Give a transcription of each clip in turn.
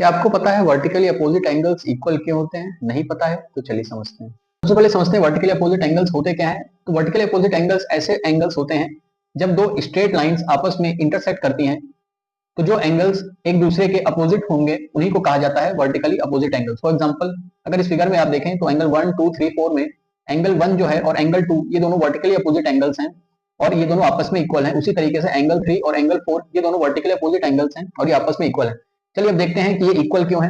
क्या आपको पता है वर्टिकली अपोजिट एंगल्स इक्वल क्यों होते हैं? नहीं पता है तो चलिए समझते हैं। सबसे पहले समझते हैं वर्टिकली अपोजिट एंगल्स होते क्या हैं। तो वर्टिकली अपोजिट एंगल्स ऐसे एंगल्स होते हैं जब दो स्ट्रेट लाइंस आपस में इंटरसेक्ट करती हैं, तो जो एंगल्स एक दूसरे के अपोजिट होंगे उन्हीं को कहा जाता है vertically opposite angles. For example अगर इस फिगर में आप देखें तो एंगल 1 2 3 4 में एंगल 1 जो है और एंगल 2 ये दोनों वर्टिकली अपोजिट एंगल्स हैं और ये दोनों आपस में इक्वल हैं। उसी तरीके से एंगल 3 और एंगल 4 ये दोनों वर्टिकली अपोजिट एंगल्स हैं और ये आपस में इक्वल हैं। चलिए अब देखते हैं कि ये इक्वल क्यों है।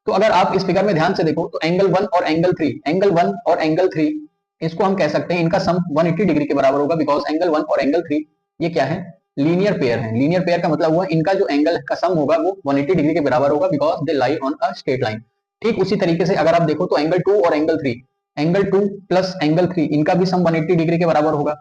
तो अगर आप इस फिगर में ध्यान से देखो तो एंगल 1 और एंगल 3, एंगल 1 और एंगल 3 इसको हम कह सकते हैं इनका सम 180 डिग्री के बराबर होगा, बिकॉज एंगल 1 और एंगल 3 ये क्या है, लीनियर पेयर है। लीनियर पेयर का मतलब हुआ इनका जो एंगल का सम होगा वो 180 डिग्री के बराबर होगा, because they lie on a straight line. ठीक उसी तरीके से अगर आप देखो तो एंगल 2 और एंगल 3, एंगल 2 प्लस एंगल 3 इनका भी सम 180 डिग्री के बराबर होगा,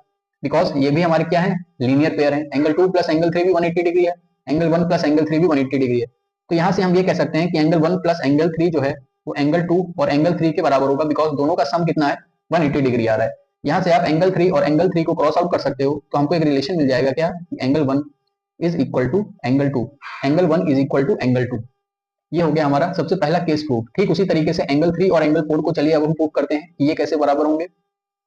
बिकॉज ये भी हमारे क्या है, लीनियर पेयर है। एंगल 2 प्लस एंगल 3 भी 180 डिग्री है, एंगल 1 प्लस एंगल 3 भी 180 डिग्री है। तो यहाँ से हम ये कह सकते हैं कि एंगल 1 प्लस एंगल 3 जो है वो एंगल 2 और एंगल 3 के बराबर होगा, बिकॉज दोनों का सम कितना है, 180 डिग्री आ रहा है। यहाँ से आप एंगल 3 और एंगल 3 को क्रॉस आउट कर सकते हो, तो हमको एक रिलेशन मिल जाएगा क्या, angle 1 is equal to angle 2, angle 1 is equal to angle 2। ये हो गया हमारा सबसे पहला केस प्रूफ। ठीक उसी तरीके से एंगल 3 और एंगल 4 को चलिए अब हम प्रूव करते हैं कि ये कैसे बराबर होंगे।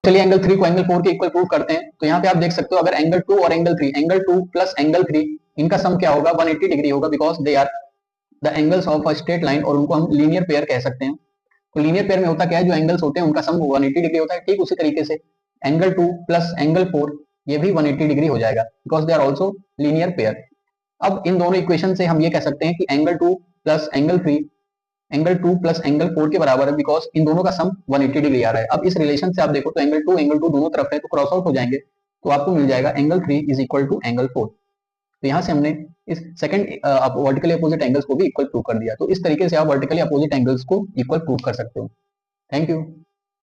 चलिए एंगल 3 को एंगल 4 के इक्वल प्रूव करते हैं। तो यहाँ पे आप देख सकते हो अगर एंगल 2 और एंगल 3, एंगल 2 प्लस एंगल 3 इनका सम क्या होगा, 180 डिग्री होगा, because they are the angles of a straight line, और उनको हम लीनियर पेयर कह सकते हैं। तो लीनियर पेयर में होता क्या है, जो एंगल्स होते हैं उनका सम 180 डिग्री होता है। ठीक उसी तरीके से एंगल 2 प्लस एंगल 4 ये भी 180 डिग्री हो जाएगा, because they are also linear pair. अब इन दोनों इक्वेशन से हम ये कह सकते हैं कि angle 2 plus angle 3 angle 2 plus angle 4 के बराबर है, बिकॉज इन दोनों का सम 180 डिग्री आ रहा है। अब इस रिलेशन से आप देखो तो एंगल 2 दोनों तरफ है तो क्रॉस आउट हो जाएंगे, तो आपको मिल जाएगा angle 3 is equal to angle 4। तो यहाँ से हमने इस सेकंड वर्टिकली अपोजिट एंगल्स को भी इक्वल प्रूव कर दिया। तो इस तरीके से आप वर्टिकली अपोजिट एंगल्स को इक्वल प्रूव कर सकते हो। Thank you.